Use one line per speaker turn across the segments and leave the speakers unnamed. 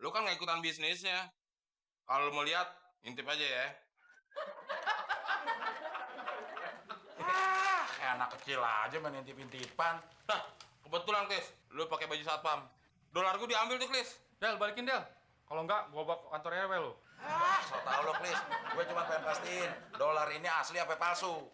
Lu kan nggak ikutan bisnisnya. Kalau lu mau lihat, intip aja ya.
Kayak anak kecil aja main intip-intipan.
Nah, kebetulan, Klis. Lu pakai baju satpam. Dolar gua diambil tuh, Klis.
Del, balikin Del. Kalau enggak, gua bawa ke kantor RW lo.
So tau lo, Klis. Gue cuma pengen pastiin dolar ini asli apa palsu.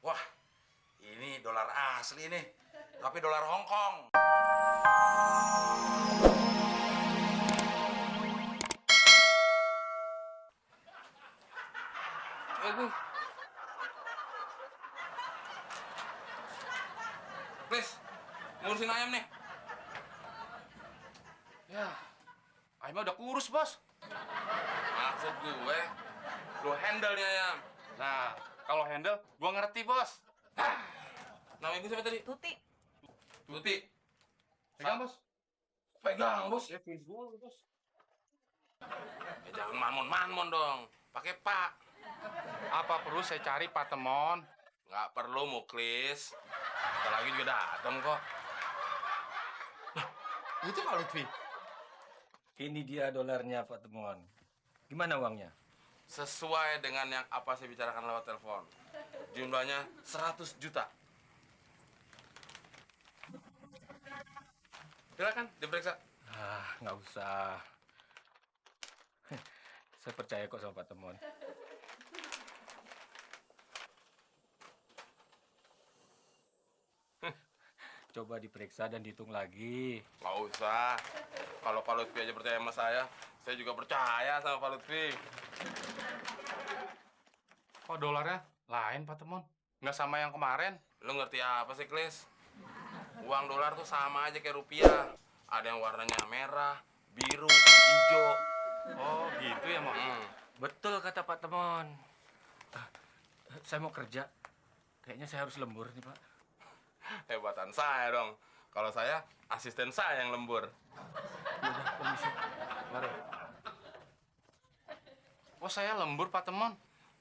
Wah, ini dolar asli nih. Tapi dolar Hong Kong.
Gue. Klis, ngurusin ayam nih.
Ya, ayamnya udah kurus, Bos.
Maksud gue, lu handle nih ayam.
Nah, kalau handle, gua ngerti, Bos.
Nama ibu siapa tadi?
Tuti.
Tuti.
Pegang, Bos.
Pegang, Bos.
Ya, finish dulu, Bos.
Jangan manmon-manmon dong. Pakai Pak.
Apa perlu saya cari Pak Temon?
Nggak perlu, Muklis. Kita lagi juga datang kok.
Itu Pak Lutfi. Ini dia dolarnya Pak Temon. Gimana uangnya?
Sesuai dengan yang apa saya bicarakan lewat telepon. Jumlahnya 100 juta. Silakan diperiksa.
Nggak usah. Saya percaya kok sama Pak Temon. Coba diperiksa dan dihitung lagi.
Nggak usah. Kalau Pak Lutfi aja percaya sama saya juga percaya sama Pak Lutfi.
Kok dolarnya lain, Pak Temon? Nggak sama yang kemarin?
Lu ngerti apa sih, Klis? Uang dolar tuh sama aja kayak rupiah. Ada yang warnanya merah, biru, hijau.
Oh, gitu ya, Mon?
Betul kata Pak Temon. Saya mau kerja. Kayaknya saya harus lembur nih, Pak.
Hebatan saya dong. Kalau saya, asisten saya yang lembur.
Udah, permisi.
Mari. Oh, saya lembur, Pak Temon.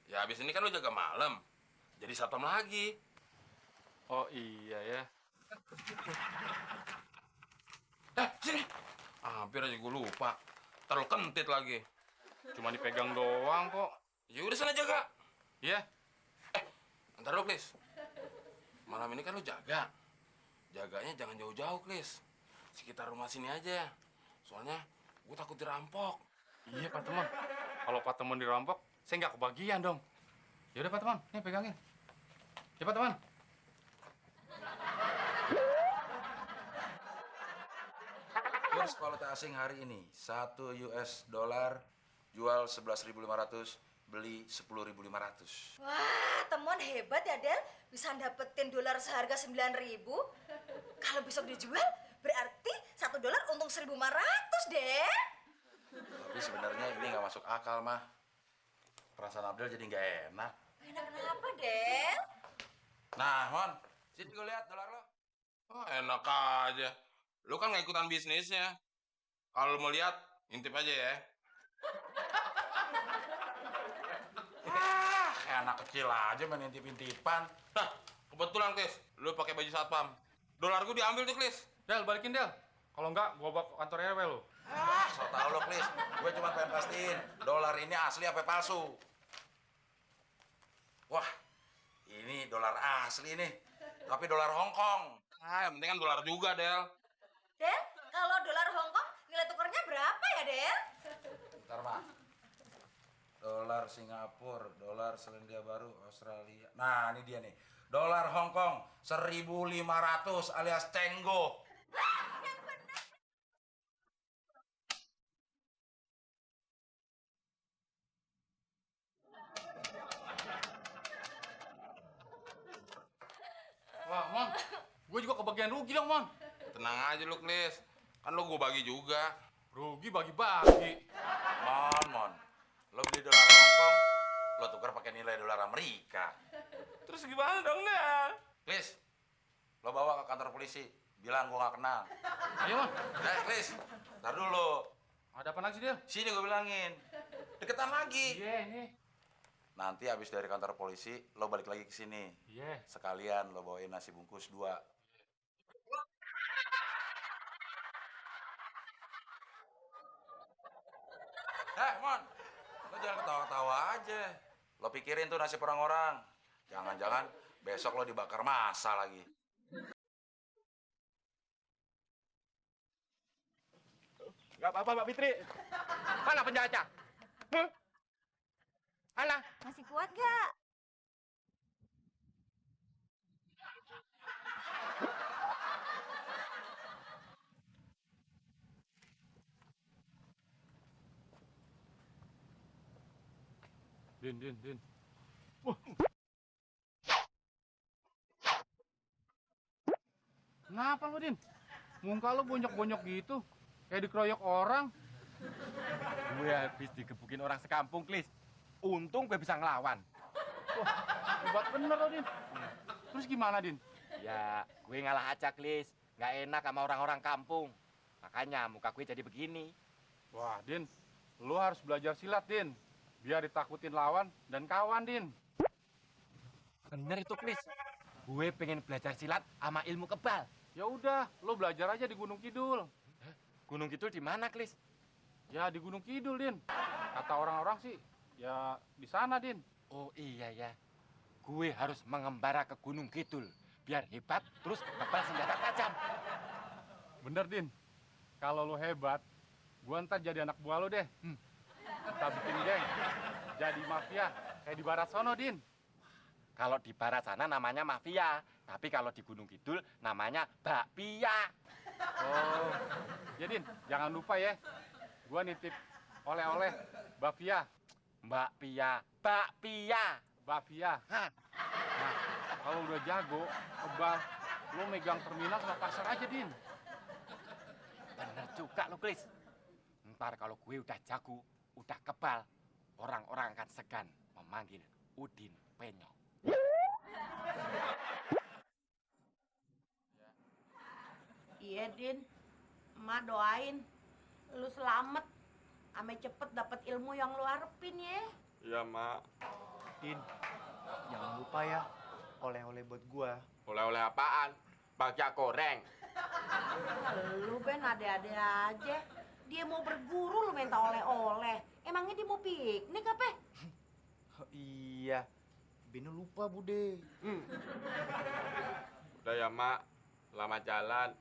Ya, habis ini kan lu jaga malam. Jadi satpam lagi.
Oh, iya ya.
Sini. Hampir aja gue lupa. Terlalu kentit lagi.
Cuma dipegang doang kok.
Ya udah sana jaga.
Iya.
Ntar lu, Klis. Malam ini kan lu jaga. Jaganya jangan jauh-jauh, Klis. Sekitar rumah sini aja. Soalnya gue takut dirampok.
Iya, Pak Temon. Kalau Pak Temon dirampok, saya nggak kebagian dong. Ya udah, Pak Temon. Nih, pegangin. Ya, Pak Temon.
Kurs valuta asing hari ini 1 US dollar jual 11.500, beli 10.500.
Wah, Temon hebat ya, Del. Bisa dapetin dolar seharga 9.000. Kalau besok dijual, berarti 1 dolar untung 1.500, Del.
Tapi sebenarnya ini nggak masuk akal, mah. Perasaan Abdel jadi nggak enak.
Enak kenapa, Del?
Nah, Mon, sini gue lihat dolar lo.
Oh, enak aja. Lu kan nggak ikutan bisnisnya. Kalau lu mau lihat, intip aja ya.
Kayak anak kecil aja main intip-intipan.
Nah, kebetulan, Klis. Lu pakai baju satpam. Dolar gua diambil tuh, Klis.
Del, balikin, Del. Kalau enggak, gua bawa ke kantor RW lo.
So tau lo, Klis. Gue cuma pengen pastiin dolar ini asli apa palsu. Wah, ini dolar asli nih. Tapi dolar Hong Kong.
Yang penting kan dolar juga, Del.
Del, kalau dolar Hongkong nilai tukarnya berapa ya, Del?
Bentar, Mak. Dolar Singapura, dolar Selandia Baru, Australia. Nah, ini dia nih. Dolar Hong Kong 1.500 alias cenggo.
Wah, Mon. Gue juga kebagian rugi dong, Mon.
Tenang aja lu, Klis. Kan lu gua bagi juga.
Rugi bagi-bagi.
Mon. Lo beli dolar Hong Kong, lo tukar pakai nilai dolar Amerika.
Terus gimana dong, Del?
Klis, lo bawa ke kantor polisi. Bilang gua nggak kenal.
Ayo, Mon.
Klis, ntar dulu.
Ada apa lagi sih, Del?
Sini gue bilangin. Deketan lagi.
Iya, ini.
Nanti habis dari kantor polisi, lo balik lagi ke sini.
Iya.
Sekalian lo bawain nasi bungkus 2. Mon, lo jangan ketawa-ketawa aja. Lo pikirin tuh nasib orang-orang. Jangan-jangan besok lo dibakar massa lagi.
Nggak apa-apa, Mbak Fitri. Mana penjahatnya? Alah,
Masih kuat gak?
Din. Kenapa lo, Din? Muka lo bonyok-bonyok gitu. Kayak dikeroyok orang.
Gue habis digebukin orang sekampung, Klis. Untung gue bisa ngelawan.
Hebat bener lo, Din. Terus gimana, Din?
Ya, gue ngalah aja, Klis. Nggak enak sama orang-orang kampung. Makanya muka gue jadi begini.
Wah, Din. Lo harus belajar silat, Din. Biar ditakutin lawan dan kawan, Din.
Bener itu, Klis. Gue pengen belajar silat sama ilmu kebal.
Ya udah, lo belajar aja di Gunung Kidul.
Gunung Kidul di mana, Klis?
Ya di Gunung Kidul, Din. Kata orang-orang sih, ya di sana, Din.
Oh iya ya. Gue harus mengembara ke Gunung Kidul. Biar hebat, terus kebal senjata tajam.
Bener, Din. Kalau lo hebat, gua ntar jadi anak buah lo deh. Kita bikin geng, jadi mafia, kayak di barat sono, Din.
Kalau di barat sana namanya mafia. Tapi kalau di Gunung Kidul namanya bakpia.
Oh, ya Din, jangan lupa ya. Gua nitip oleh-oleh Bavia.
Bakpia. Bakpia.
Bavia.
Hah.
Nah, kalau udah jago, kebal, lo megang terminal sama pasar aja, Din.
Bener juga lo, Klis. Ntar kalau gue udah jago, udah kebal, orang-orang akan segan memanggil Udin Penyok.
Iya, Din. Emak doain lu selamat. Ame cepet dapet ilmu yang lu harapin ya.
Iya, Mak.
Din, jangan lupa ya, oleh-oleh buat gua.
Oleh-oleh apaan? Bagja goreng.
Lu Ben ade-ade aja. Dia mau berguru lu minta oleh-oleh. Emangnya dia mau piknik apa?
Oh, iya, Beno lupa, Bude.
Udah ya, Mak. Lama jalan.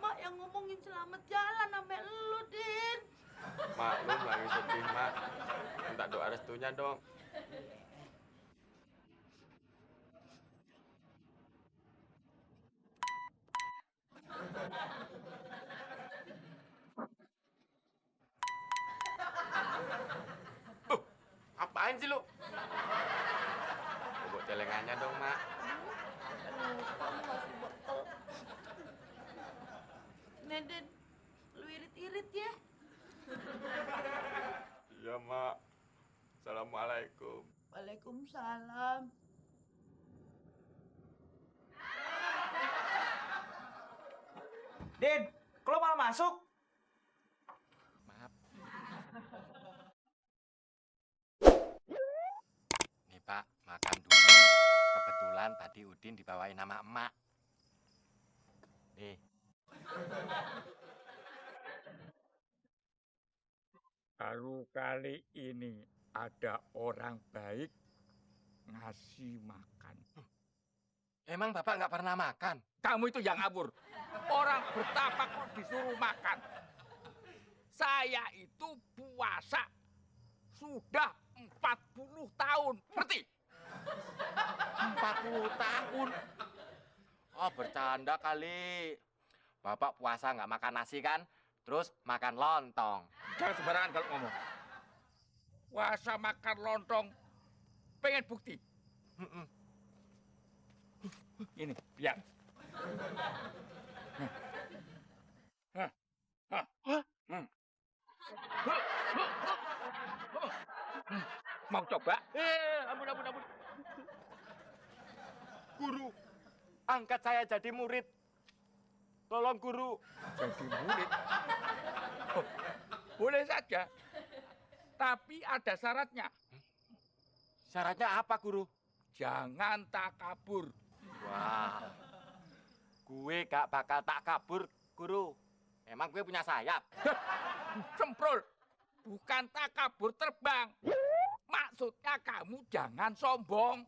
Mak yang ngomongin selamat jalan sama lu, Din.
Maklum lagi sedih, Mak. Minta doa restunya dong. Apaan sih lu? Bobok celengannya dong, Mak.
Kamu masih bekel. Neden, lu irit-irit ya.
Iya, Mak. Assalamualaikum.
Waalaikumsalam.
Din, kalau malah masuk?
Maaf. Nih, Pak, makan dulu. Kebetulan tadi Udin dibawain nama emak. Nih.
Baru kali ini ada orang baik ngasih makan.
Emang Bapak nggak pernah makan?
Kamu itu yang ngawur. Orang bertapa kok disuruh makan. Saya itu puasa sudah 40 tahun. Ngerti?
40 tahun. Oh, bercanda kali. Bapak puasa nggak makan nasi kan? Terus makan lontong.
Jangan sembarangan kalau ngomong. Puasa makan lontong. Pengen bukti? Ini, biar. Mau coba?
Ampun. Guru, angkat saya jadi murid. Tolong guru.
Jadi murid? Oh, boleh saja. Tapi ada syaratnya.
Syaratnya apa, guru?
Jangan takabur.
Wah, gue gak bakal tak kabur, guru. Emang gue punya sayap?
Semprul, bukan tak kabur terbang. Maksudnya kamu jangan sombong.